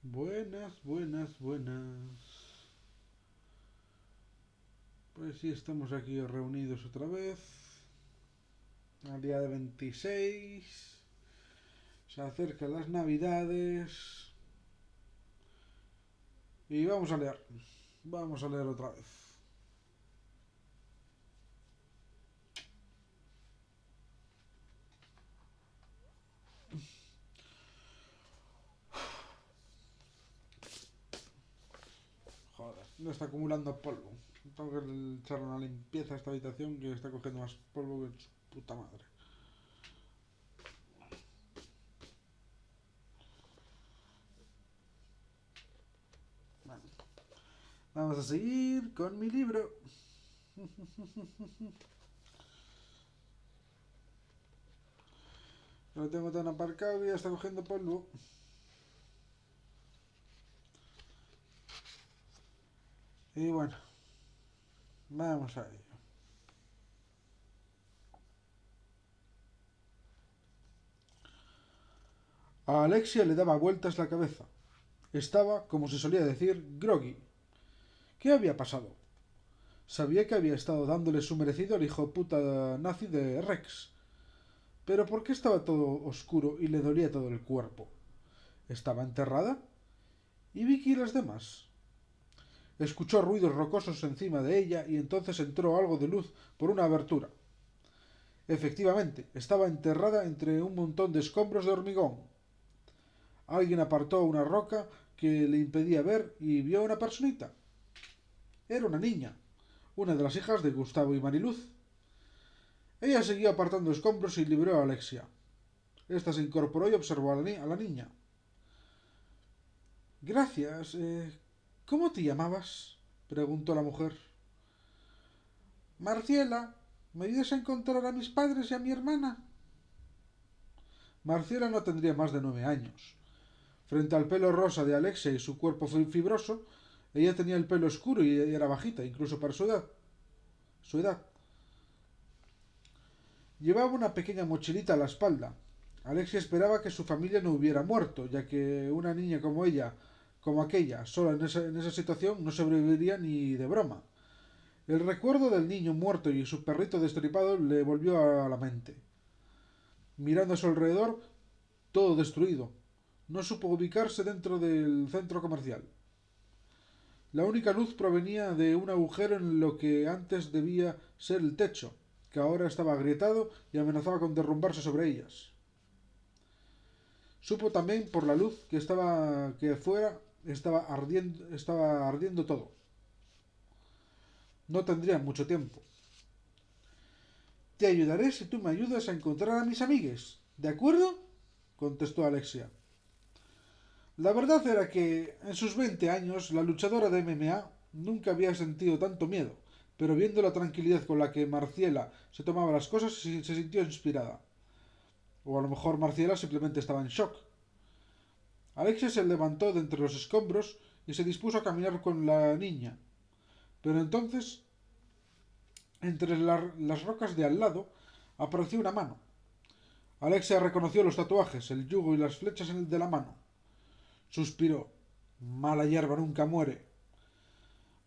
Buenas, buenas, buenas. Pues sí, estamos aquí reunidos otra vez. Al día de 26. Se acercan las navidades. Y vamos a leer. Vamos a leer otra vez. Joder, no está acumulando polvo. Tengo que echar una limpieza a esta habitación que está cogiendo más polvo que su puta madre. Bueno, vamos a seguir con mi libro. Lo tengo tan aparcado y ya está cogiendo polvo. Y bueno, vamos a ello. A Alexia le daba vueltas la cabeza. Estaba, como se solía decir, groggy. ¿Qué había pasado? Sabía que había estado dándole su merecido al hijo puta nazi de Rex. Pero ¿por qué estaba todo oscuro y le dolía todo el cuerpo? ¿Estaba enterrada? ¿Y Vicky y las demás? Escuchó ruidos rocosos encima de ella y entonces entró algo de luz por una abertura. Efectivamente, estaba enterrada entre un montón de escombros de hormigón. Alguien apartó una roca que le impedía ver y vio a una personita. Era una niña, una de las hijas de Gustavo y Mariluz. Ella siguió apartando escombros y liberó a Alexia. Esta se incorporó y observó a la niña. Gracias. ¿Cómo te llamabas? Preguntó la mujer. Marciela, ¿me ayudas a encontrar a mis padres y a mi hermana? Marciela no tendría más de 9 años. Frente al pelo rosa de Alexia y su cuerpo fibroso, ella tenía el pelo oscuro y era bajita, incluso para su edad. Llevaba una pequeña mochilita a la espalda. Alexia esperaba que su familia no hubiera muerto, ya que una niña como ella, como aquella, sola en esa situación, no sobreviviría ni de broma. El recuerdo del niño muerto y su perrito destripado le volvió a la mente. Mirando a su alrededor, todo destruido. No supo ubicarse dentro del centro comercial. La única luz provenía de un agujero en lo que antes debía ser el techo, que ahora estaba agrietado y amenazaba con derrumbarse sobre ellas. Supo también por la luz que afuera estaba ardiendo todo. No tendría mucho tiempo. Te ayudaré si tú me ayudas a encontrar a mis amigues. ¿De acuerdo? Contestó Alexia. La verdad era que en sus 20 años la luchadora de MMA nunca había sentido tanto miedo, pero viendo la tranquilidad con la que Marciela se tomaba las cosas se sintió inspirada. O a lo mejor Marciela simplemente estaba en shock. Alexia se levantó de entre los escombros y se dispuso a caminar con la niña. Pero entonces, entre las rocas de al lado, apareció una mano. Alexia reconoció los tatuajes, el yugo y las flechas en el de la mano. Suspiró. Mala hierba nunca muere.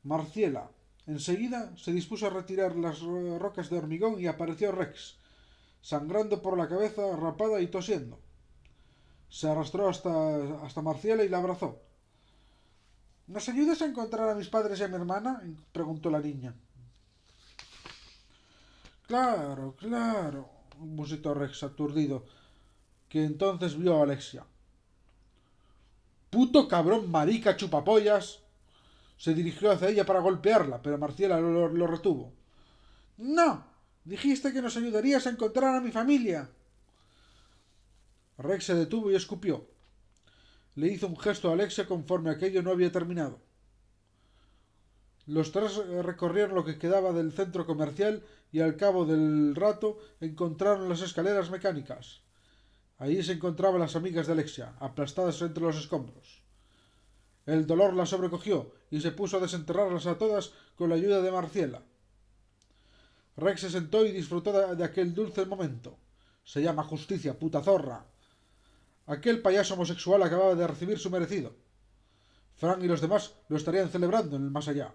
Marciela. Enseguida se dispuso a retirar las rocas de hormigón y apareció Rex, sangrando por la cabeza, rapada y tosiendo. Se arrastró hasta Marciela y la abrazó. ¿Nos ayudas a encontrar a mis padres y a mi hermana? Preguntó la niña. Claro, claro, musitó Rex aturdido, que entonces vio a Alexia. Puto cabrón marica chupapollas. Se dirigió hacia ella para golpearla, pero Marciela lo retuvo. No, dijiste que nos ayudarías a encontrar a mi familia. Rex se detuvo y escupió. Le hizo un gesto a Alexia conforme aquello no había terminado. Los tres recorrieron lo que quedaba del centro comercial y al cabo del rato encontraron las escaleras mecánicas. Allí se encontraban las amigas de Alexia, aplastadas entre los escombros. El dolor la sobrecogió y se puso a desenterrarlas a todas con la ayuda de Marciela. Rex se sentó y disfrutó de aquel dulce momento. Se llama justicia, puta zorra. Aquel payaso homosexual acababa de recibir su merecido. Fran y los demás lo estarían celebrando en el más allá.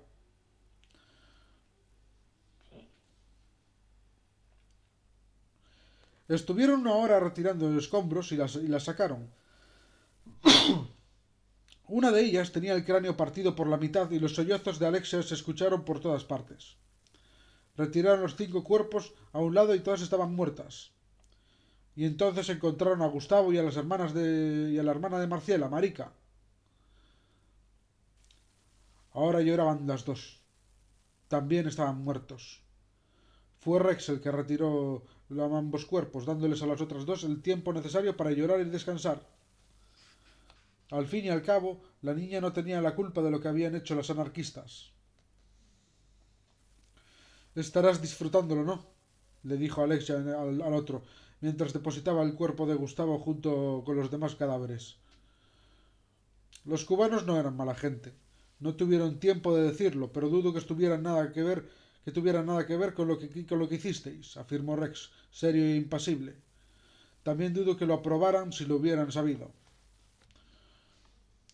Estuvieron una hora retirando los escombros y las sacaron. Una de ellas tenía el cráneo partido por la mitad y los sollozos de Alexia se escucharon por todas partes. Retiraron los 5 cuerpos a un lado y todas estaban muertas. Y entonces encontraron a Gustavo y a las hermanas y a la hermana de Marciela, Marica. Ahora lloraban las dos. También estaban muertos. Fue Rex el que retiró ambos cuerpos, dándoles a las otras dos el tiempo necesario para llorar y descansar. Al fin y al cabo, la niña no tenía la culpa de lo que habían hecho los anarquistas. Estarás disfrutándolo, ¿no? Le dijo Alexia al otro, mientras depositaba el cuerpo de Gustavo junto con los demás cadáveres. Los cubanos no eran mala gente. No tuvieron tiempo de decirlo, pero dudo que tuvieran nada que ver con lo que hicisteis, afirmó Rex, serio e impasible. También dudo que lo aprobaran si lo hubieran sabido.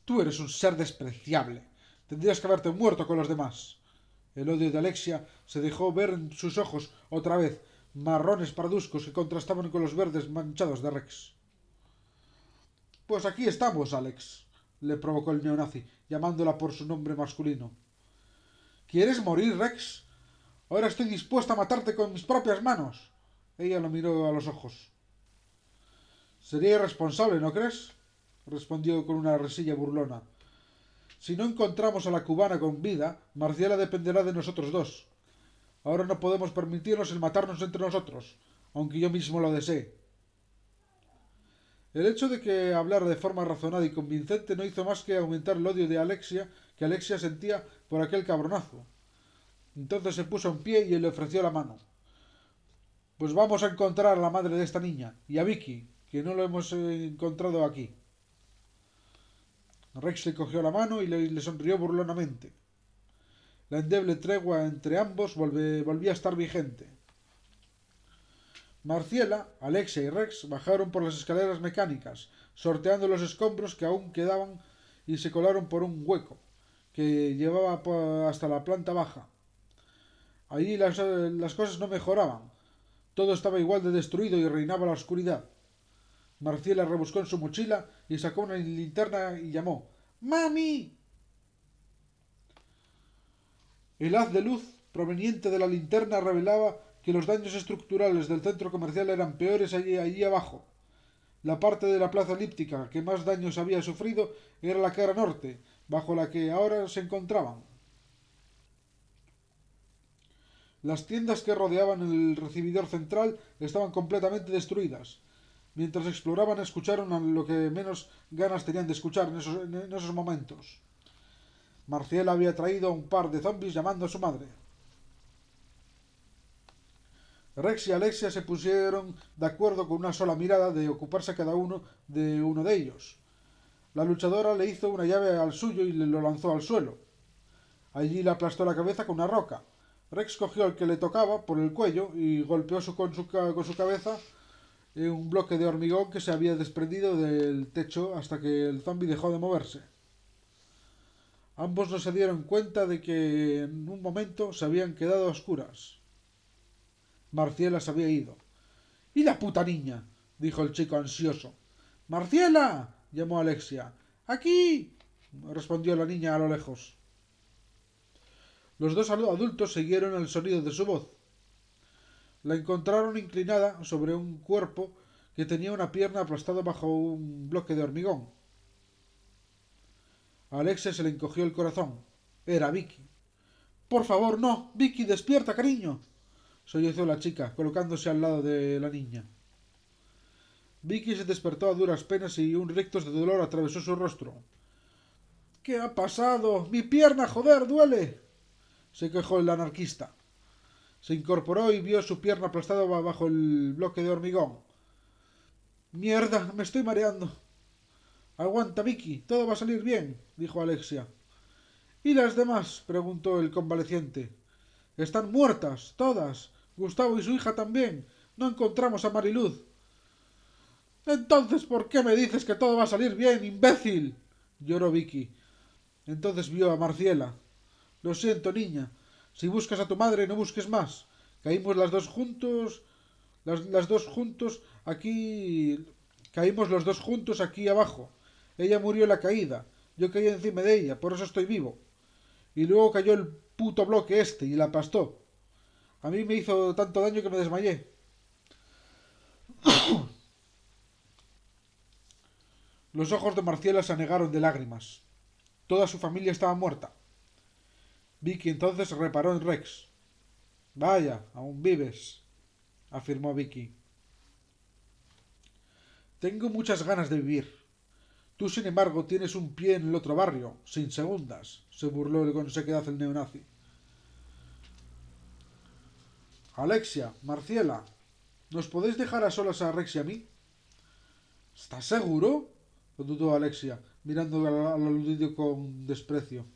Tú eres un ser despreciable. Tendrías que haberte muerto con los demás. El odio de Alexia se dejó ver en sus ojos otra vez, marrones parduzcos que contrastaban con los verdes manchados de Rex. Pues aquí estamos, Alex, le provocó el neonazi, llamándola por su nombre masculino. ¿Quieres morir, Rex? Ahora estoy dispuesta a matarte con mis propias manos. Ella lo miró a los ojos. Sería irresponsable, ¿no crees? Respondió con una risilla burlona. Si no encontramos a la cubana con vida, Marciela dependerá de nosotros dos. Ahora no podemos permitirnos el matarnos entre nosotros, aunque yo mismo lo desee. El hecho de que hablara de forma razonada y convincente no hizo más que aumentar el odio de Alexia que Alexia sentía por aquel cabronazo. Entonces se puso en pie y le ofreció la mano. Pues vamos a encontrar a la madre de esta niña y a Vicky, que no lo hemos encontrado aquí. Rex le cogió la mano y le sonrió burlonamente. La endeble tregua entre ambos volvía a estar vigente. Marciela, Alexia y Rex bajaron por las escaleras mecánicas, sorteando los escombros que aún quedaban y se colaron por un hueco que llevaba hasta la planta baja. Allí las cosas no mejoraban. Todo estaba igual de destruido y reinaba la oscuridad. Marciela rebuscó en su mochila y sacó una linterna y llamó ¡Mami! El haz de luz proveniente de la linterna revelaba que los daños estructurales del centro comercial eran peores allí abajo. La parte de la plaza elíptica que más daños había sufrido era la cara norte, bajo la que ahora se encontraban. Las tiendas que rodeaban el recibidor central estaban completamente destruidas. Mientras exploraban escucharon lo que menos ganas tenían de escuchar en esos momentos. Marciela había traído a un par de zombies llamando a su madre. Rex y Alexia se pusieron de acuerdo con una sola mirada de ocuparse cada uno de ellos. La luchadora le hizo una llave al suyo y lo lanzó al suelo. Allí le aplastó la cabeza con una roca. Rex cogió al que le tocaba por el cuello y golpeó con su cabeza en un bloque de hormigón que se había desprendido del techo hasta que el zombi dejó de moverse. Ambos no se dieron cuenta de que en un momento se habían quedado a oscuras. Marciela se había ido. ¿Y la puta niña? Dijo el chico ansioso. ¡Marciela! Llamó Alexia. ¡Aquí! Respondió la niña a lo lejos. Los dos adultos siguieron el sonido de su voz. La encontraron inclinada sobre un cuerpo que tenía una pierna aplastada bajo un bloque de hormigón. A Alexia se le encogió el corazón. Era Vicky. Por favor, no. Vicky, despierta, cariño. Sollozó la chica, colocándose al lado de la niña. Vicky se despertó a duras penas y un rictus de dolor atravesó su rostro. ¿Qué ha pasado? ¡Mi pierna, joder, duele! Se quejó el anarquista. Se incorporó y vio su pierna aplastada bajo el bloque de hormigón. ¡Mierda! Me estoy mareando. Aguanta, Vicky. Todo va a salir bien, dijo Alexia. ¿Y las demás? Preguntó el convaleciente. Están muertas, todas. Gustavo y su hija también. No encontramos a Mariluz. Entonces, ¿por qué me dices que todo va a salir bien, imbécil? Lloró Vicky. Entonces vio a Marciela. Lo siento, niña. Si buscas a tu madre, no busques más. Caímos las dos juntos. Las dos juntos aquí. Caímos los dos juntos aquí abajo. Ella murió en la caída. Yo caí encima de ella, por eso estoy vivo. Y luego cayó el puto bloque este y la aplastó. A mí me hizo tanto daño que me desmayé. Los ojos de Marciela se anegaron de lágrimas. Toda su familia estaba muerta. Vicky entonces reparó en Rex. Vaya, aún vives, afirmó Vicky. Tengo muchas ganas de vivir. Tú, sin embargo, tienes un pie en el otro barrio, sin segundas, se burló con sequedad el neonazi. Alexia, Marciela, ¿nos podéis dejar a solas a Rex y a mí? ¿Estás seguro? Lo dudó Alexia, mirando al aludido con desprecio.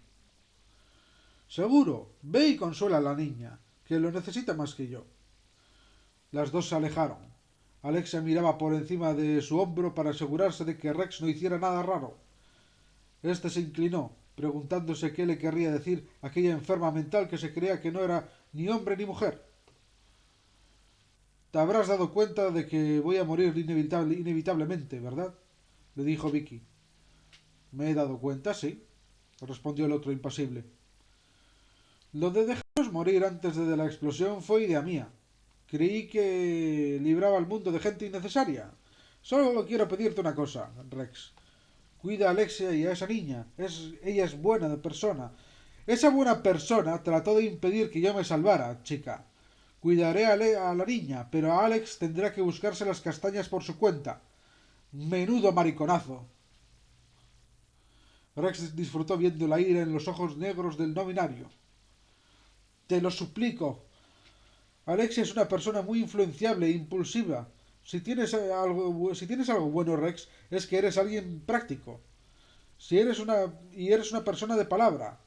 Seguro. Ve y consuela a la niña, que lo necesita más que yo. Las dos se alejaron. Alexia miraba por encima de su hombro para asegurarse de que Rex no hiciera nada raro. Este se inclinó, preguntándose qué le querría decir aquella enferma mental que se creía que no era ni hombre ni mujer. Te habrás dado cuenta de que voy a morir inevitablemente, ¿verdad? Le dijo Vicky. Me he dado cuenta, sí, respondió el otro impasible. Lo de dejaros morir antes de la explosión fue idea mía. Creí que libraba al mundo de gente innecesaria. Solo quiero pedirte una cosa, Rex. Cuida a Alexia y a esa niña. Ella es buena de persona. Esa buena persona trató de impedir que yo me salvara, chica. Cuidaré a la niña, pero a Alex tendrá que buscarse las castañas por su cuenta. Menudo mariconazo. Rex disfrutó viendo la ira en los ojos negros del no binario. Te lo suplico. Alexia es una persona muy influenciable e impulsiva. Si tienes algo bueno, Rex, es que eres alguien práctico. Eres una persona de palabra.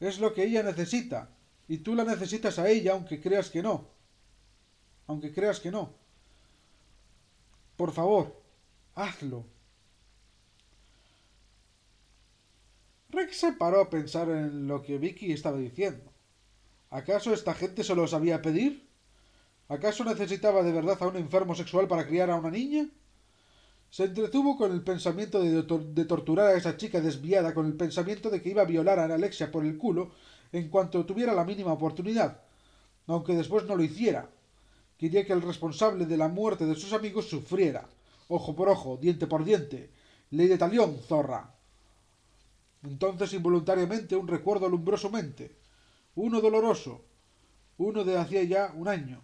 Es lo que ella necesita. Y tú la necesitas a ella, aunque creas que no. Aunque creas que no. Por favor, hazlo. Rex se paró a pensar en lo que Vicky estaba diciendo. ¿Acaso esta gente solo sabía pedir? ¿Acaso necesitaba de verdad a un enfermo sexual para criar a una niña? Se entretuvo con el pensamiento de torturar a esa chica desviada, con el pensamiento de que iba a violar a Alexia por el culo en cuanto tuviera la mínima oportunidad, aunque después no lo hiciera. Quería que el responsable de la muerte de sus amigos sufriera. Ojo por ojo, diente por diente. Ley de talión, zorra. Entonces involuntariamente un recuerdo alumbró su mente. Uno doloroso. Uno de hacía ya un año.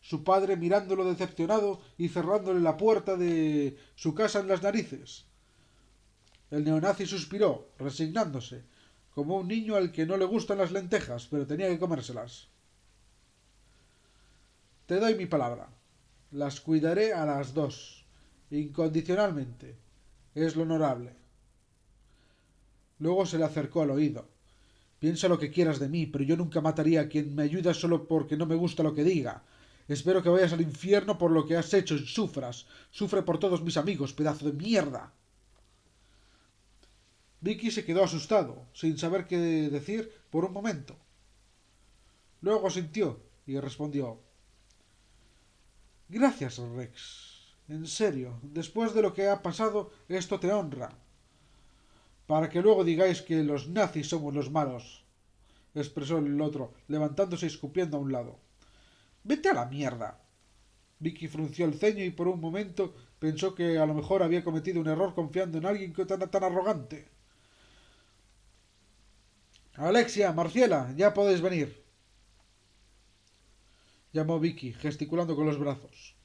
Su padre mirándolo decepcionado y cerrándole la puerta de su casa en las narices. El neonazi suspiró, resignándose, como un niño al que no le gustan las lentejas, pero tenía que comérselas. Te doy mi palabra. Las cuidaré a las dos, incondicionalmente. Es lo honorable. Luego se le acercó al oído. Piensa lo que quieras de mí, pero yo nunca mataría a quien me ayuda solo porque no me gusta lo que diga. Espero que vayas al infierno por lo que has hecho y sufras. Sufre por todos mis amigos, pedazo de mierda. Vicky se quedó asustado, sin saber qué decir por un momento. Luego sintió y respondió: Gracias, Rex. En serio, después de lo que ha pasado, esto te honra. Para que luego digáis que los nazis somos los malos, expresó el otro, levantándose y escupiendo a un lado. Vete a la mierda. Vicky frunció el ceño y por un momento pensó que a lo mejor había cometido un error confiando en alguien tan arrogante. Alexia, Marciela, ya podéis venir, llamó Vicky, gesticulando con los brazos.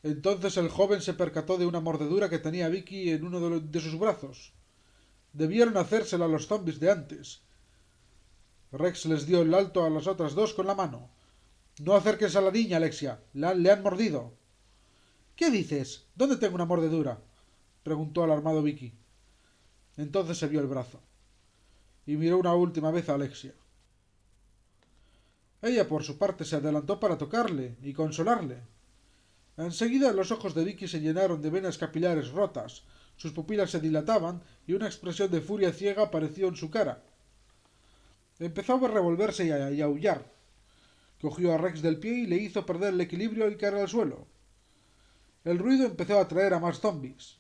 Entonces el joven se percató de una mordedura que tenía Vicky en uno de sus brazos. Debieron hacérsela a los zombis de antes. Rex les dio el alto a las otras dos con la mano. No acerques a la niña, Alexia. Le han mordido. ¿Qué dices? ¿Dónde tengo una mordedura? Preguntó alarmado Vicky. Entonces se vio el brazo. Y miró una última vez a Alexia. Ella, por su parte, se adelantó para tocarle y consolarle. Enseguida los ojos de Vicky se llenaron de venas capilares rotas. sus pupilas se dilataban y una expresión de furia ciega apareció en su cara. Empezó a revolverse y a aullar. Cogió a Rex del pie y le hizo perder el equilibrio y caer al suelo. El ruido empezó a atraer a más zombies.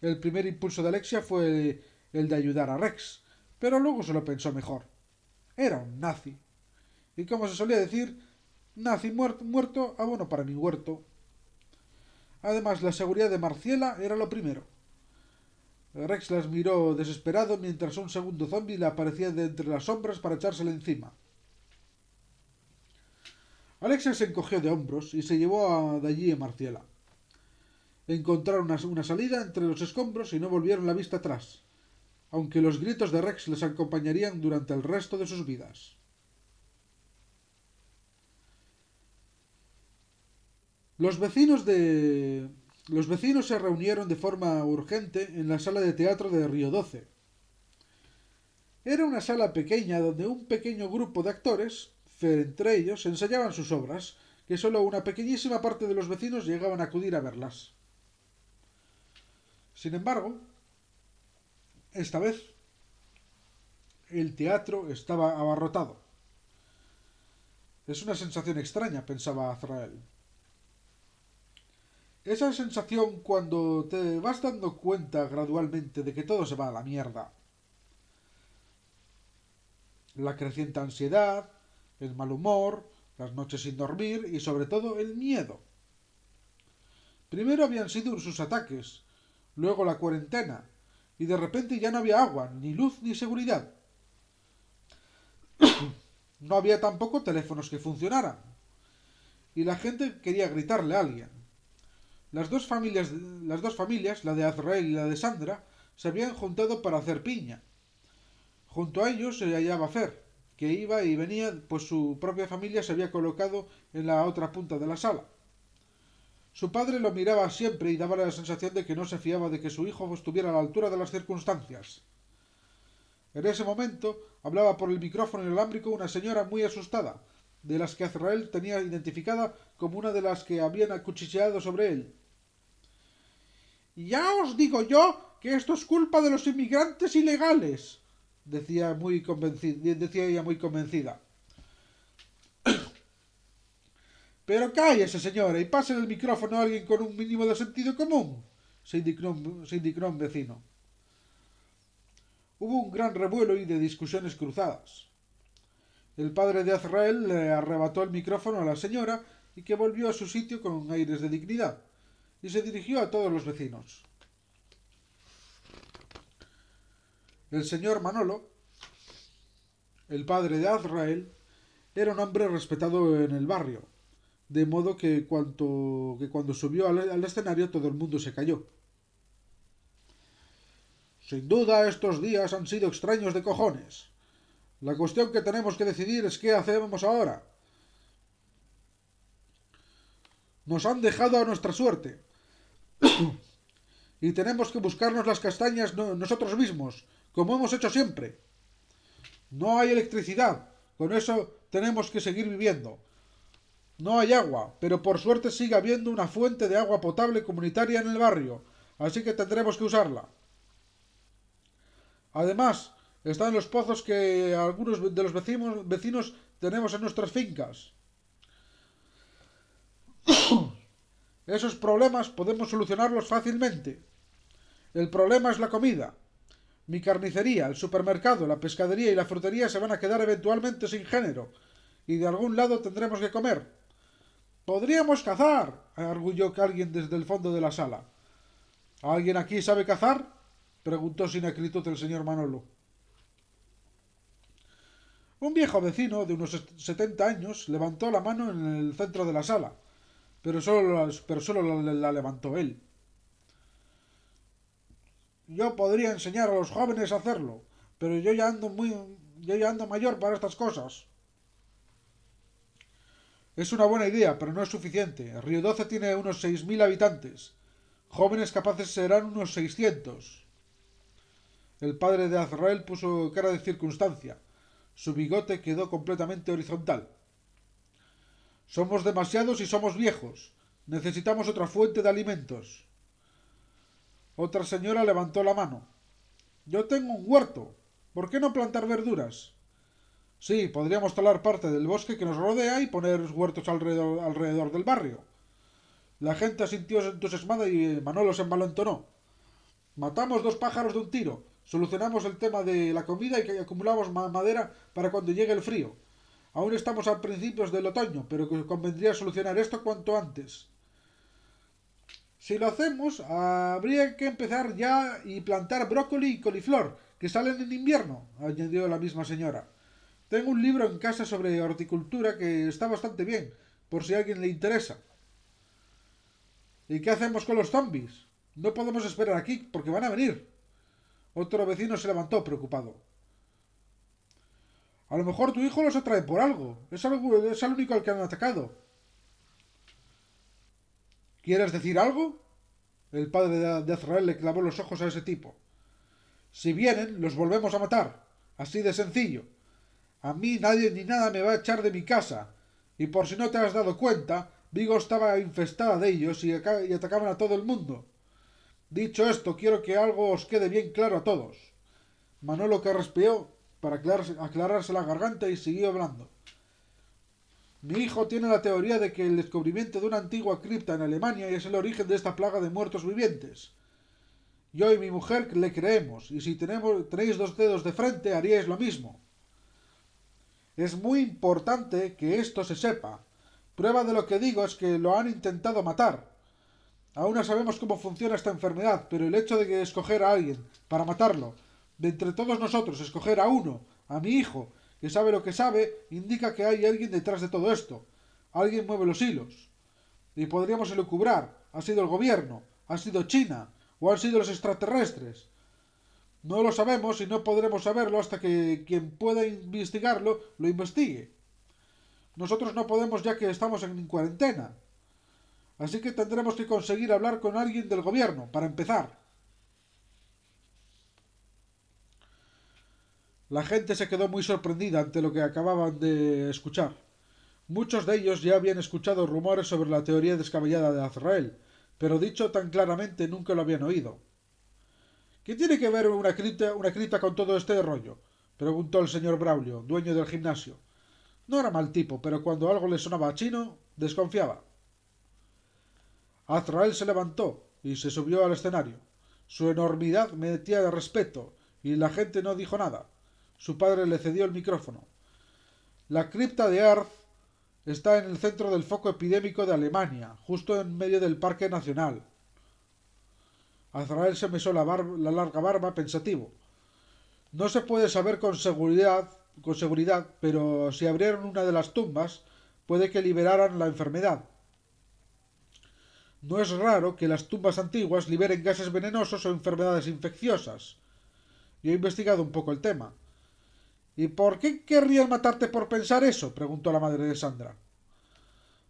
El primer impulso de Alexia fue el de ayudar a Rex, pero luego se lo pensó mejor. Era un nazi. Y como se solía decir, nazi muerto, abono para mi huerto. Además, la seguridad de Marciela era lo primero. Rex las miró desesperado mientras un segundo zombie le aparecía de entre las sombras para echársele encima. Alexia se encogió de hombros y se llevó de allí a Marciela. Encontraron una salida entre los escombros y no volvieron la vista atrás, aunque los gritos de Rex les acompañarían durante el resto de sus vidas. Los vecinos se reunieron de forma urgente en la sala de teatro de Río 12. Era una sala pequeña donde un pequeño grupo de actores, entre ellos, ensayaban sus obras, que solo una pequeñísima parte de los vecinos llegaban a acudir a verlas. Sin embargo, esta vez el teatro estaba abarrotado. Es una sensación extraña, pensaba Azrael. Esa sensación cuando te vas dando cuenta gradualmente de que todo se va a la mierda. La creciente ansiedad, el mal humor, las noches sin dormir y sobre todo el miedo. Primero habían sido sus ataques, luego la cuarentena, y de repente ya no había agua, ni luz, ni seguridad. No había tampoco teléfonos que funcionaran, y la gente quería gritarle a alguien. Las dos familias, la de Azrael y la de Sandra, se habían juntado para hacer piña. Junto a ellos se hallaba Fer, que iba y venía, pues su propia familia se había colocado en la otra punta de la sala. Su padre lo miraba siempre y daba la sensación de que no se fiaba de que su hijo estuviera a la altura de las circunstancias. En ese momento hablaba por el micrófono inalámbrico una señora muy asustada, de las que Azrael tenía identificada como una de las que habían acuchilleado sobre él. «Ya os digo yo que esto es culpa de los inmigrantes ilegales», decía ella muy convencida. «Pero cállese, señora, y pase el micrófono a alguien con un mínimo de sentido común», se indignó un vecino. Hubo un gran revuelo y de discusiones cruzadas. El padre de Azrael le arrebató el micrófono a la señora y que volvió a su sitio con aires de dignidad, y se dirigió a todos los vecinos. El señor Manolo, el padre de Azrael, era un hombre respetado en el barrio, de modo que cuando subió al escenario todo el mundo se calló. «Sin duda estos días han sido extraños de cojones. La cuestión que tenemos que decidir es qué hacemos ahora. Nos han dejado a nuestra suerte. Y tenemos que buscarnos las castañas nosotros mismos, como hemos hecho siempre. No hay electricidad, con eso tenemos que seguir viviendo. No hay agua, pero por suerte sigue habiendo una fuente de agua potable comunitaria en el barrio, así que tendremos que usarla. Además, están los pozos que algunos de los vecinos tenemos en nuestras fincas. Esos problemas podemos solucionarlos fácilmente. El problema es la comida. Mi carnicería, el supermercado, la pescadería y la frutería se van a quedar eventualmente sin género, y de algún lado tendremos que comer. «Podríamos cazar», arguyó alguien desde el fondo de la sala. «¿Alguien aquí sabe cazar?», preguntó sin acritud el señor Manolo. Un viejo vecino de unos 70 años levantó la mano en el centro de la sala, pero solo la levantó él. «Yo podría enseñar a los jóvenes a hacerlo, pero yo ya ando mayor para estas cosas». «Es una buena idea, pero no es suficiente. Río 12 tiene unos 6.000 habitantes. Jóvenes capaces serán unos 600. El padre de Azrael puso cara de circunstancia. Su bigote quedó completamente horizontal. «Somos demasiados y somos viejos. Necesitamos otra fuente de alimentos». Otra señora levantó la mano. Yo tengo un huerto. ¿Por qué no plantar verduras? Sí, podríamos talar parte del bosque que nos rodea y poner huertos alrededor del barrio. La gente sintió entusiasmada y Manolo se envalentonó. Matamos dos pájaros de un tiro. Solucionamos el tema de la comida y que acumulamos madera para cuando llegue el frío. Aún estamos a principios del otoño, pero que convendría solucionar esto cuanto antes. Si lo hacemos, habría que empezar ya y plantar brócoli y coliflor, que salen en invierno, añadió la misma señora. Tengo un libro en casa sobre horticultura que está bastante bien, por si a alguien le interesa. ¿Y qué hacemos con los zombies? No podemos esperar aquí porque van a venir. Otro vecino se levantó preocupado. A lo mejor tu hijo los atrae por algo. Es el único al que han atacado. ¿Quieres decir algo? El padre de Azrael le clavó los ojos a ese tipo. Si vienen, los volvemos a matar. Así de sencillo. A mí nadie ni nada me va a echar de mi casa. Y por si no te has dado cuenta, Vigo estaba infestada de ellos y atacaban a todo el mundo. Dicho esto, quiero que algo os quede bien claro a todos. Manolo carraspeó para aclararse la garganta y siguió hablando. Mi hijo tiene la teoría de que el descubrimiento de una antigua cripta en Alemania es el origen de esta plaga de muertos vivientes. Yo y mi mujer le creemos, y si tenéis dos dedos de frente haríais lo mismo. Es muy importante que esto se sepa. Prueba de lo que digo es que lo han intentado matar. Aún no sabemos cómo funciona esta enfermedad, pero el hecho de que escoger a alguien para matarlo, de entre todos nosotros escoger a uno, a mi hijo, que sabe lo que sabe, indica que hay alguien detrás de todo esto. Alguien mueve los hilos. Y podríamos elucubrar. ¿Ha sido el gobierno? ¿Ha sido China? ¿O han sido los extraterrestres? No lo sabemos y no podremos saberlo hasta que quien pueda investigarlo lo investigue. Nosotros no podemos ya que estamos en cuarentena. Así que tendremos que conseguir hablar con alguien del gobierno, para empezar. La gente se quedó muy sorprendida ante lo que acababan de escuchar. Muchos de ellos ya habían escuchado rumores sobre la teoría descabellada de Azrael, pero dicho tan claramente nunca lo habían oído. ¿Qué tiene que ver una cripta con todo este rollo? Preguntó el señor Braulio, dueño del gimnasio. No era mal tipo, pero cuando algo le sonaba a chino, desconfiaba. Azrael se levantó y se subió al escenario. Su enormidad metía de respeto, y la gente no dijo nada. Su padre le cedió el micrófono. La cripta de Arth está en el centro del foco epidémico de Alemania, justo en medio del Parque Nacional. Azrael se mesó la larga barba pensativo. No se puede saber con seguridad, pero si abrieron una de las tumbas, puede que liberaran la enfermedad. No es raro que las tumbas antiguas liberen gases venenosos o enfermedades infecciosas. Yo he investigado un poco el tema. ¿Y por qué querrían matarte por pensar eso? Preguntó la madre de Sandra.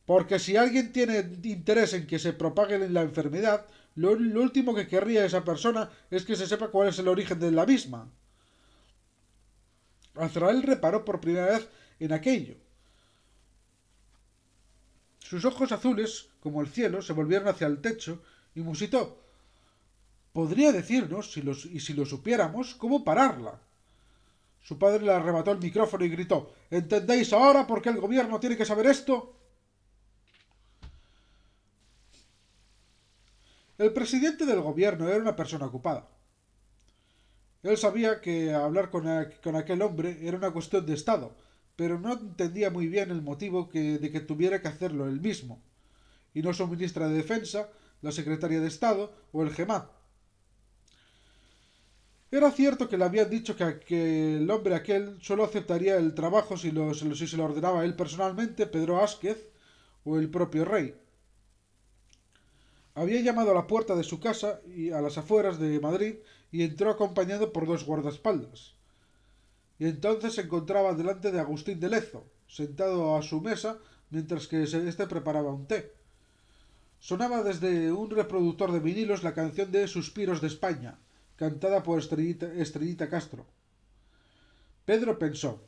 Porque si alguien tiene interés en que se propague la enfermedad, lo último que querría esa persona es que se sepa cuál es el origen de la misma. Azrael reparó por primera vez en aquello. Sus ojos azules, como el cielo, se volvieron hacia el techo y musitó. Podría decirnos, si lo supiéramos, cómo pararla. Su padre le arrebató el micrófono y gritó: ¿Entendéis ahora por qué el gobierno tiene que saber esto? El presidente del gobierno era una persona ocupada. Él sabía que hablar con aquel hombre era una cuestión de Estado, pero no entendía muy bien el motivo de que tuviera que hacerlo él mismo, y no su ministra de Defensa, la secretaria de Estado o el GEMAT. Era cierto que le habían dicho que el hombre aquel solo aceptaría el trabajo si se lo ordenaba él personalmente, Pedro Ásquez o el propio rey. Había llamado a la puerta de su casa y a las afueras de Madrid y entró acompañado por dos guardaespaldas. Y entonces se encontraba delante de Agustín de Lezo, sentado a su mesa mientras que éste preparaba un té. Sonaba desde un reproductor de vinilos la canción de Suspiros de España, cantada por Estrellita Castro. Pedro pensó,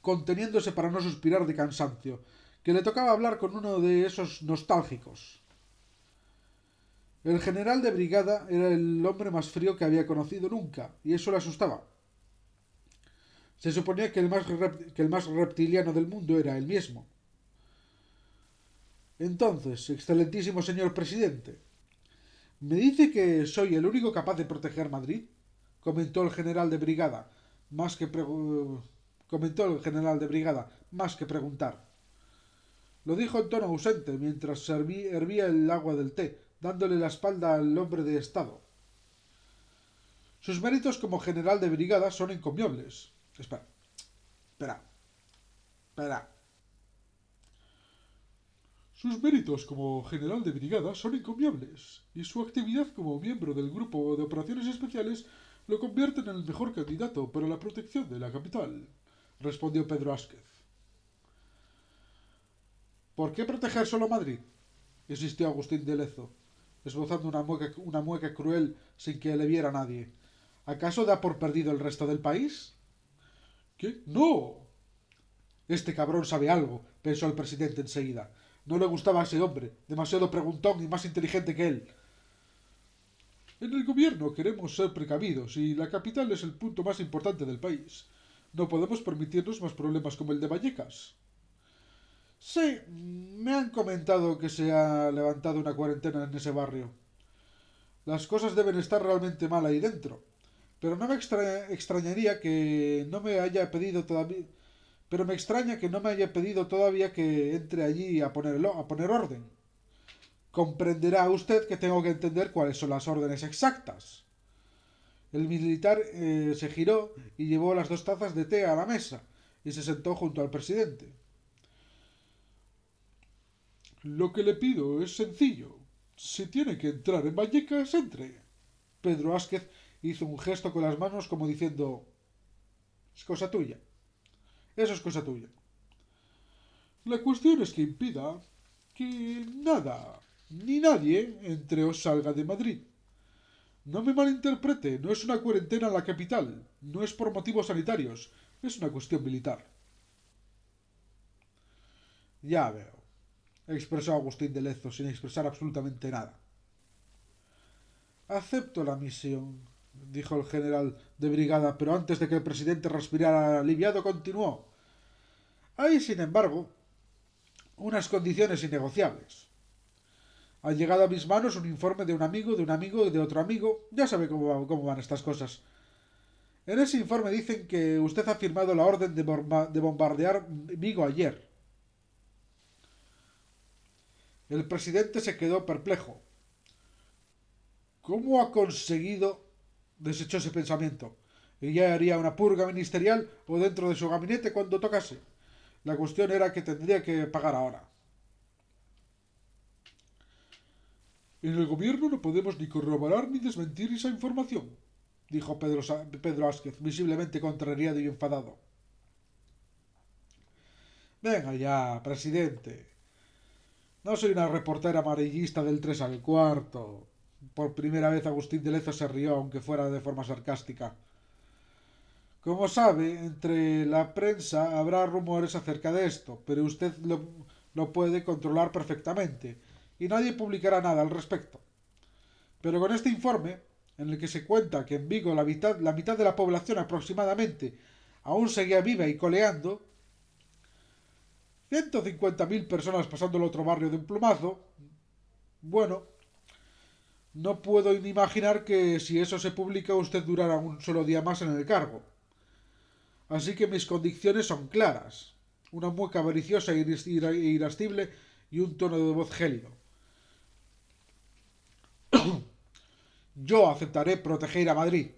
conteniéndose para no suspirar de cansancio, que le tocaba hablar con uno de esos nostálgicos. El general de brigada era el hombre más frío que había conocido nunca, y eso le asustaba. Se suponía que el más reptiliano del mundo era él mismo. Entonces, excelentísimo señor presidente, ¿me dice que soy el único capaz de proteger Madrid? Comentó el general de brigada, más que comentó el general de brigada, más que preguntar. Lo dijo en tono ausente mientras hervía el agua del té, dándole la espalda al hombre de Estado. Sus méritos como general de brigada son encomiables. Espera, espera, espera. Sus méritos como general de brigada son encomiables, y su actividad como miembro del Grupo de Operaciones Especiales lo convierte en el mejor candidato para la protección de la capital, respondió Pedro Asquez. ¿Por qué proteger solo Madrid? Insistió Agustín de Lezo, esbozando una mueca cruel sin que le viera nadie. ¿Acaso da por perdido el resto del país? ¿Qué? ¡No! Este cabrón sabe algo, pensó el presidente enseguida. No le gustaba a ese hombre, demasiado preguntón y más inteligente que él. En el gobierno queremos ser precavidos y la capital es el punto más importante del país. No podemos permitirnos más problemas como el de Vallecas. Sí, me han comentado que se ha levantado una cuarentena en ese barrio. Las cosas deben estar realmente mal ahí dentro. Pero no me extrañaría que no me haya pedido todavía. Pero me extraña que no me haya pedido todavía que entre allí a poner orden. Comprenderá usted que tengo que entender cuáles son las órdenes exactas. El militar se giró y llevó las 2 tazas de té a la mesa y se sentó junto al presidente. Lo que le pido es sencillo. Si tiene que entrar en Vallecas, entre. Pedro Asquez hizo un gesto con las manos como diciendo: es cosa tuya. Eso es cosa tuya. La cuestión es que impida que nada ni nadie entre o salga de Madrid. No me malinterprete, no es una cuarentena en la capital, no es por motivos sanitarios, es una cuestión militar. Ya veo, expresó Agustín de Lezo sin expresar absolutamente nada. Acepto la misión, dijo el general de brigada, pero antes de que el presidente respirara aliviado continuó. Hay, sin embargo, unas condiciones innegociables. Ha llegado a mis manos un informe de un amigo, de un amigo y de otro amigo. Ya sabe cómo van estas cosas. En ese informe dicen que usted ha firmado la orden de bombardear Vigo ayer. El presidente se quedó perplejo. ¿Cómo ha conseguido? Desechó ese pensamiento. Ella haría una purga ministerial o dentro de su gabinete cuando tocase. La cuestión era que tendría que pagar ahora. En el gobierno no podemos ni corroborar ni desmentir esa información, dijo Pedro Asquez, visiblemente contrariado y enfadado. Venga ya, presidente. No soy una reportera amarillista del 3 al cuarto. Por primera vez Agustín de Lezo se rió, aunque fuera de forma sarcástica. Como sabe, entre la prensa habrá rumores acerca de esto, pero usted lo puede controlar perfectamente y nadie publicará nada al respecto. Pero con este informe, en el que se cuenta que en Vigo la mitad de la población aproximadamente aún seguía viva y coleando, 150.000 personas pasando al otro barrio de un plumazo, bueno, no puedo ni imaginar que si eso se publica usted durará un solo día más en el cargo. Así que mis condiciones son claras. Una mueca avariciosa e irascible y un tono de voz gélido. Yo aceptaré proteger a Madrid,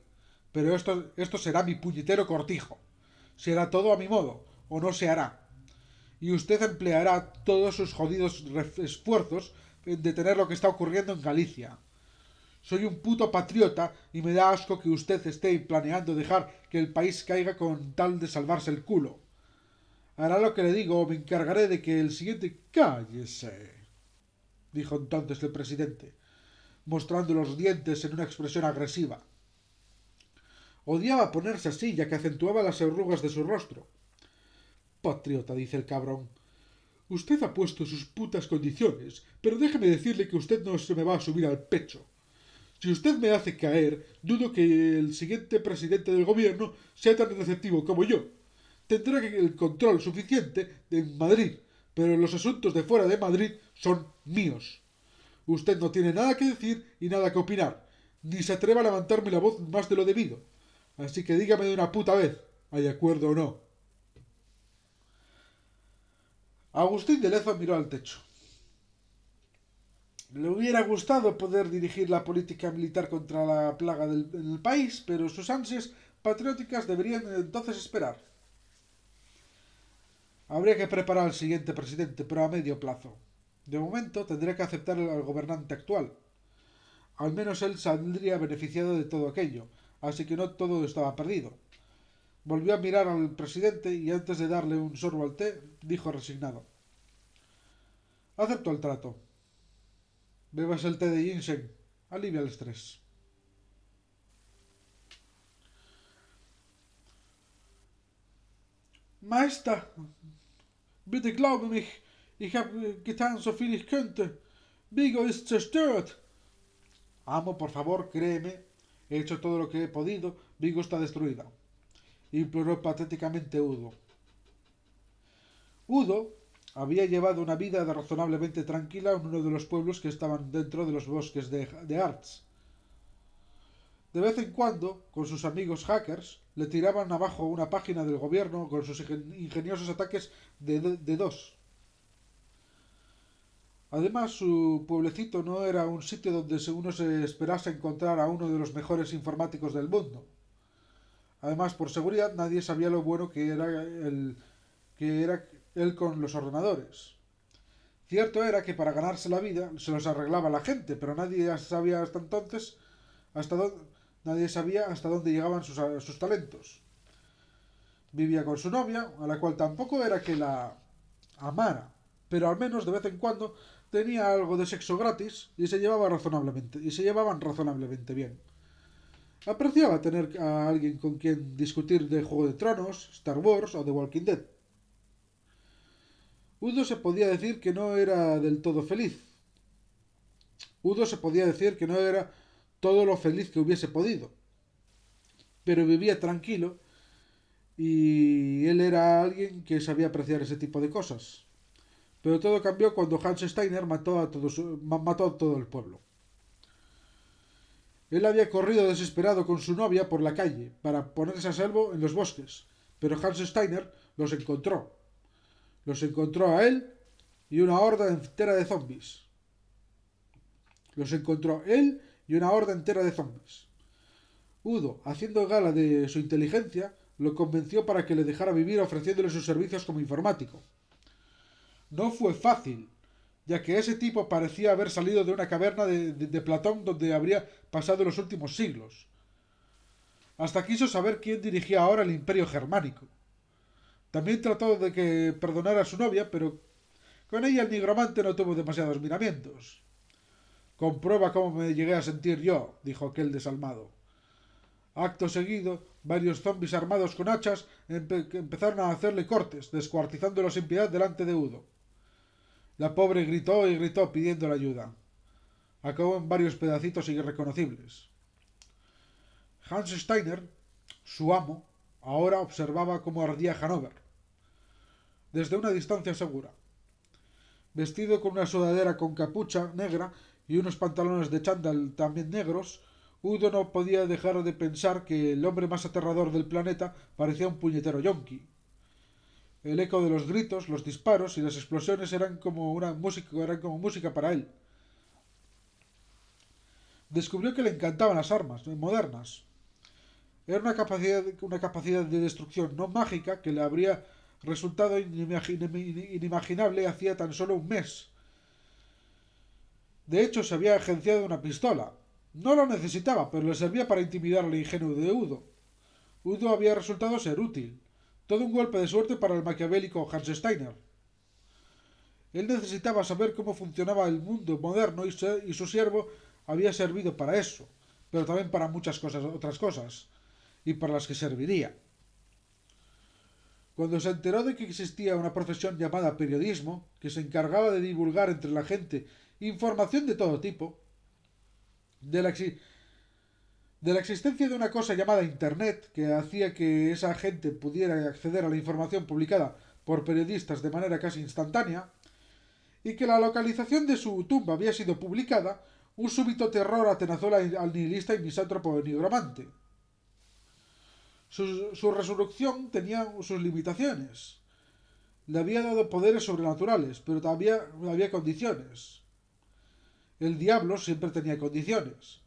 pero esto será mi puñetero cortijo. Se hará todo a mi modo, o no se hará. Y usted empleará todos sus jodidos esfuerzos en detener lo que está ocurriendo en Galicia. Soy un puto patriota y me da asco que usted esté planeando dejar que el país caiga con tal de salvarse el culo. Hará lo que le digo o me encargaré de que el siguiente... Cállese, dijo entonces el presidente, mostrando los dientes en una expresión agresiva. Odiaba ponerse así, ya que acentuaba las arrugas de su rostro. Patriota, dice el cabrón. Usted ha puesto sus putas condiciones, pero déjeme decirle que usted no se me va a subir al pecho. Si usted me hace caer, dudo que el siguiente presidente del gobierno sea tan receptivo como yo. Tendrá el control suficiente en Madrid, pero los asuntos de fuera de Madrid son míos. Usted no tiene nada que decir y nada que opinar, ni se atreva a levantarme la voz más de lo debido. Así que dígame de una puta vez, ¿hay acuerdo o no? Agustín de Lezo miró al techo. Le hubiera gustado poder dirigir la política militar contra la plaga en el país, pero sus ansias patrióticas deberían entonces esperar. Habría que preparar al siguiente presidente, pero a medio plazo. De momento tendría que aceptar al gobernante actual. Al menos él saldría beneficiado de todo aquello, así que no todo estaba perdido. Volvió a mirar al presidente y antes de darle un sorbo al té, dijo resignado: acepto el trato. Bebas el té de ginseng. Alivia el estrés. Meister, bitte glaube mich, ich habe getan so viel ich könnte. Vigo ist zerstört. Amo, por favor, créeme. He hecho todo lo que he podido. Vigo está destruida. Imploró patéticamente Udo. Udo había llevado una vida razonablemente tranquila en uno de los pueblos que estaban dentro de los bosques de Arts. De vez en cuando, con sus amigos hackers, le tiraban abajo una página del gobierno con sus ingeniosos ataques de DOS. Además, su pueblecito no era un sitio donde uno se esperase encontrar a uno de los mejores informáticos del mundo. Además, por seguridad, nadie sabía lo bueno que era él con los ordenadores. Cierto era que para ganarse la vida se los arreglaba la gente, pero nadie sabía hasta entonces nadie sabía hasta dónde llegaban sus talentos. Vivía con su novia, a la cual tampoco era que la amara, pero al menos de vez en cuando tenía algo de sexo gratis y se llevaban razonablemente bien. Apreciaba tener a alguien con quien discutir de Juego de Tronos, Star Wars o The Walking Dead. Udo se podía decir que no era del todo feliz. Udo se podía decir que no era todo lo feliz que hubiese podido. Pero vivía tranquilo y él era alguien que sabía apreciar ese tipo de cosas. Pero todo cambió cuando Hans Steiner mató a todo el pueblo. Él había corrido desesperado con su novia por la calle para ponerse a salvo en los bosques, pero Hans Steiner los encontró. Los encontró a él y una horda entera de zombies. Los encontró él y una horda entera de zombies. Udo, haciendo gala de su inteligencia, lo convenció para que le dejara vivir ofreciéndole sus servicios como informático. No fue fácil, ya que ese tipo parecía haber salido de una caverna de Platón donde habría pasado los últimos siglos. Hasta quiso saber quién dirigía ahora el imperio germánico. También trató de que perdonara a su novia, pero con ella el nigromante no tuvo demasiados miramientos. Comprueba cómo me llegué a sentir yo, dijo aquel desalmado. Acto seguido, varios zombis armados con hachas empezaron a hacerle cortes, descuartizándolo sin piedad delante de Udo. La pobre gritó y gritó pidiendo la ayuda. Acabó en varios pedacitos irreconocibles. Hans Steiner, su amo, ahora observaba cómo ardía Hannover, desde una distancia segura. Vestido con una sudadera con capucha negra y unos pantalones de chándal también negros, Udo no podía dejar de pensar que el hombre más aterrador del planeta parecía un puñetero yonki. El eco de los gritos, los disparos y las explosiones eran como música para él. Descubrió que le encantaban las armas modernas. Era una capacidad de destrucción no mágica que le habría resultado inimaginable hacía tan solo un mes. De hecho, se había agenciado una pistola. No lo necesitaba, pero le servía para intimidar al ingenuo de Udo. Udo había resultado ser útil. Todo un golpe de suerte para el maquiavélico Hans Steiner. Él necesitaba saber cómo funcionaba el mundo moderno y su siervo había servido para eso, pero también para muchas otras cosas, y para las que serviría. Cuando se enteró de que existía una profesión llamada periodismo, que se encargaba de divulgar entre la gente información de todo tipo, de la, de la existencia de una cosa llamada Internet, que hacía que esa gente pudiera acceder a la información publicada por periodistas de manera casi instantánea, y que la localización de su tumba había sido publicada, un súbito terror atenazó al nihilista y misántropo nigromante. Su resurrección tenía sus limitaciones. Le había dado poderes sobrenaturales, pero también había condiciones. El diablo siempre tenía condiciones.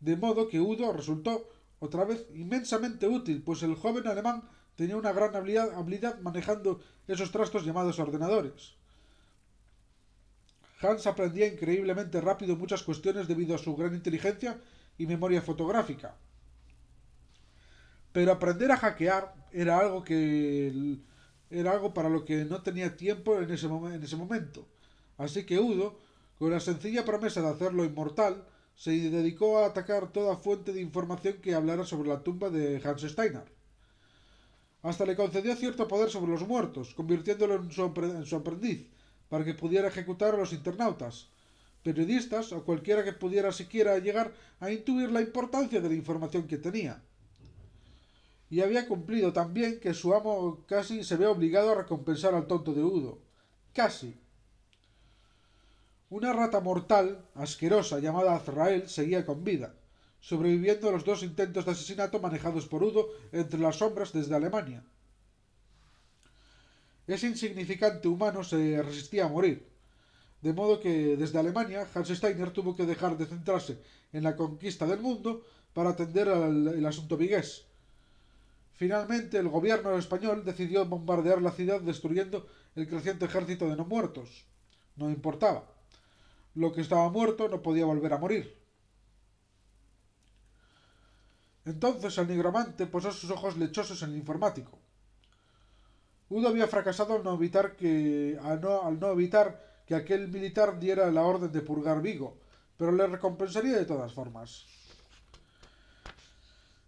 De modo que Udo resultó otra vez inmensamente útil, pues el joven alemán tenía una gran habilidad manejando esos trastos llamados ordenadores. Hans aprendía increíblemente rápido muchas cuestiones debido a su gran inteligencia y memoria fotográfica. Pero aprender a hackear era algo para lo que no tenía tiempo en ese momento. Así que Udo, con la sencilla promesa de hacerlo inmortal, se dedicó a atacar toda fuente de información que hablara sobre la tumba de Hans Steiner. Hasta le concedió cierto poder sobre los muertos, convirtiéndolo en su aprendiz, para que pudiera ejecutar a los internautas, periodistas o cualquiera que pudiera siquiera llegar a intuir la importancia de la información que tenía. Y había cumplido tan bien que su amo casi se ve obligado a recompensar al tonto de Udo. Casi. Una rata mortal, asquerosa, llamada Azrael, seguía con vida, sobreviviendo a los 2 intentos de asesinato manejados por Udo entre las sombras desde Alemania. Ese insignificante humano se resistía a morir, de modo que desde Alemania Hans Steiner tuvo que dejar de centrarse en la conquista del mundo para atender al asunto vigués. Finalmente, el gobierno español decidió bombardear la ciudad destruyendo el creciente ejército de no muertos. No importaba. Lo que estaba muerto no podía volver a morir. Entonces el nigromante posó sus ojos lechosos en el informático. Udo había fracasado al no evitar que aquel militar diera la orden de purgar Vigo, pero le recompensaría de todas formas.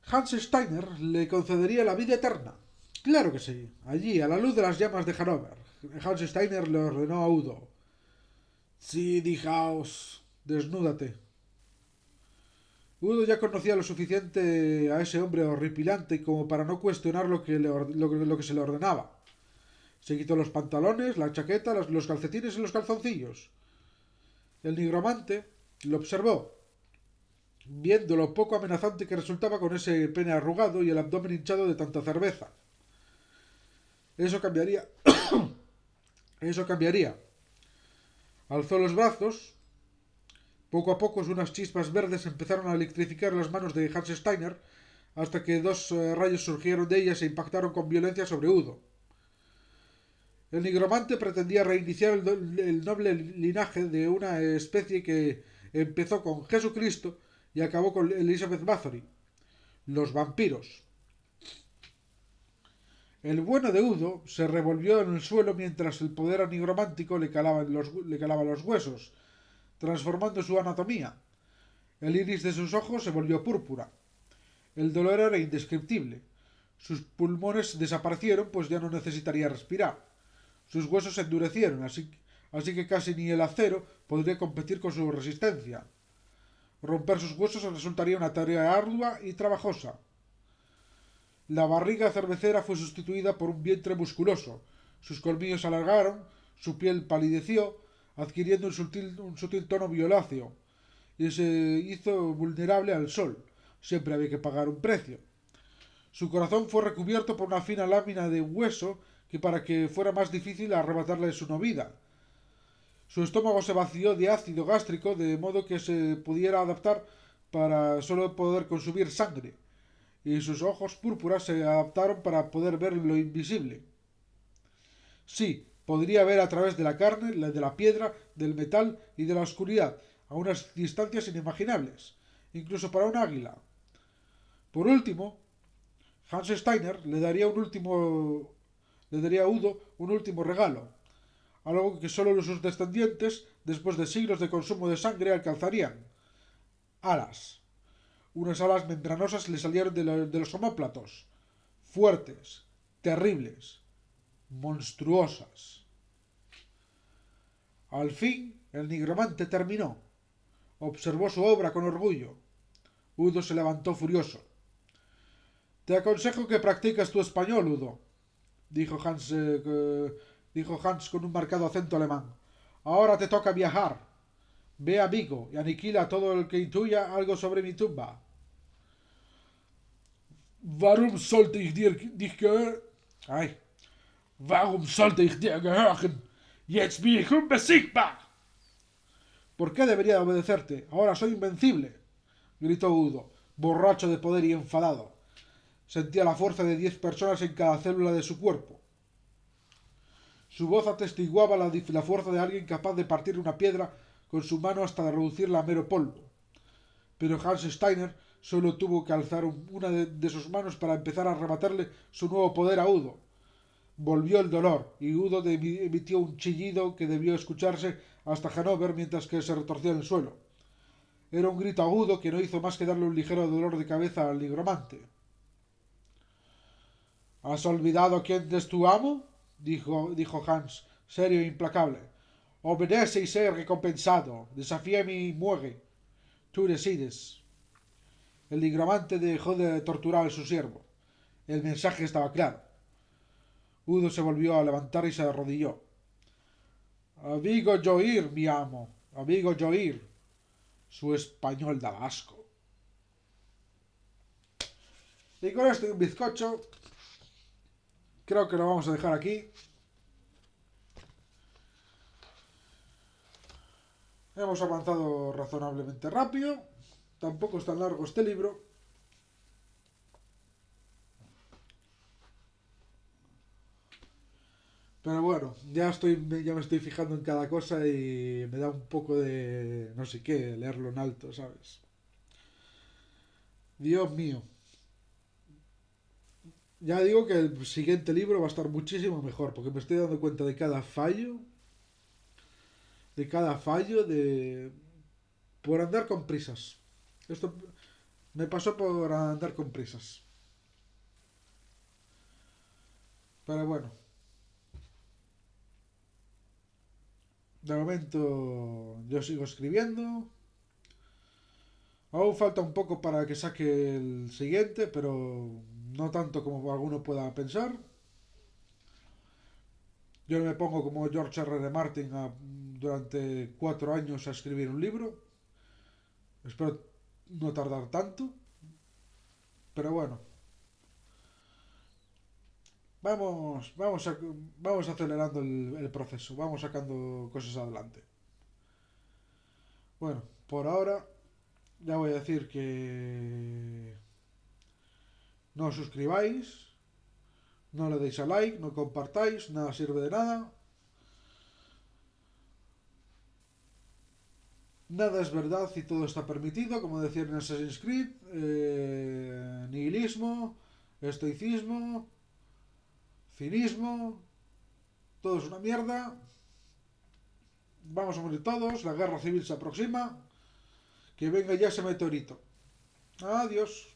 Hans Steiner le concedería la vida eterna. Claro que sí, allí, a la luz de las llamas de Hannover. Hans Steiner le ordenó a Udo: Sí, Dijaos, desnúdate. Udo ya conocía lo suficiente a ese hombre horripilante como para no cuestionar lo que se le ordenaba. Se quitó los pantalones, la chaqueta, los calcetines y los calzoncillos. El nigromante lo observó, viendo lo poco amenazante que resultaba con ese pene arrugado y el abdomen hinchado de tanta cerveza. Eso cambiaría. Eso cambiaría. Alzó los brazos. Poco a poco unas chispas verdes empezaron a electrificar las manos de Hans Steiner hasta que 2 rayos surgieron de ellas e impactaron con violencia sobre Udo. El nigromante pretendía reiniciar el noble linaje de una especie que empezó con Jesucristo y acabó con Elizabeth Bathory, los vampiros. El bueno de Udo se revolvió en el suelo mientras el poder nigromántico le calaba los huesos, transformando su anatomía. El iris de sus ojos se volvió púrpura. El dolor era indescriptible. Sus pulmones desaparecieron, pues ya no necesitaría respirar. Sus huesos se endurecieron, así que casi ni el acero podría competir con su resistencia. Romper sus huesos resultaría una tarea ardua y trabajosa. La barriga cervecera fue sustituida por un vientre musculoso. Sus colmillos se alargaron, su piel palideció, adquiriendo un sutil tono violáceo, y se hizo vulnerable al sol. Siempre había que pagar un precio. Su corazón fue recubierto por una fina lámina de hueso que para que fuera más difícil arrebatarle su no vida. Su estómago se vació de ácido gástrico de modo que se pudiera adaptar para solo poder consumir sangre, y sus ojos púrpuras se adaptaron para poder ver lo invisible. Sí, podría ver a través de la carne, de la piedra, del metal y de la oscuridad, a unas distancias inimaginables, incluso para un águila. Por último, Hans Steiner le daría a Udo un último regalo, algo que solo sus descendientes, después de siglos de consumo de sangre, alcanzarían: alas. Unas alas membranosas le salieron de los omóplatos, fuertes, terribles. monstruosas. Al fin, el nigromante terminó. Observó su obra con orgullo. Udo se levantó furioso. Te aconsejo que practiques tu español, Udo, dijo Hans con un marcado acento alemán. Ahora te toca viajar. Ve a Vigo y aniquila a todo el que intuya algo sobre mi tumba. Warum sollte ich dich gehören? Ay. Warum sollte ich dir gehören? Jetzt bin ich unbesiegbar. ¿Por qué debería obedecerte? Ahora soy invencible, gritó Udo, borracho de poder y enfadado. Sentía la fuerza de 10 personas en cada célula de su cuerpo. Su voz atestiguaba la fuerza de alguien capaz de partir una piedra con su mano hasta reducirla a mero polvo. Pero Hans Steiner solo tuvo que alzar una de sus manos para empezar a arrebatarle su nuevo poder a Udo. Volvió el dolor, y Udo emitió un chillido que debió escucharse hasta Hannover mientras que se retorcía en el suelo. Era un grito agudo que no hizo más que darle un ligero dolor de cabeza al nigromante. ¿Has olvidado quién es tu amo? Dijo Hans, serio e implacable. Obedece y sé recompensado. Desafíame y muere. Tú decides. El nigromante dejó de torturar a su siervo. El mensaje estaba claro. Udo se volvió a levantar y se arrodilló. Avigo Joir, mi amo. Avigo Joir. Su español daba asco. Y con esto y un bizcocho, creo que lo vamos a dejar aquí. Hemos avanzado razonablemente rápido. Tampoco es tan largo este libro. Pero bueno, ya me estoy fijando en cada cosa y me da un poco de no sé qué leerlo en alto, ¿sabes? Dios mío. Ya digo que el siguiente libro va a estar muchísimo mejor, porque me estoy dando cuenta de por andar con prisas. Esto me pasó por andar con prisas. Pero bueno, de momento yo sigo escribiendo. Aún falta un poco para que saque el siguiente, pero no tanto como alguno pueda pensar. Yo no me pongo como George R. Martin durante 4 años a escribir un libro. Espero no tardar tanto. Pero bueno, vamos acelerando el proceso. Vamos sacando cosas adelante. Bueno, por ahora ya voy a decir que no os suscribáis, no le deis a like, no compartáis, nada sirve de nada. Nada es verdad y todo está permitido, como decía en Assassin's Creed. Nihilismo, estoicismo, cinismo, todo es una mierda. Vamos a morir todos, la guerra civil se aproxima. Que venga ya ese meteorito. Adiós.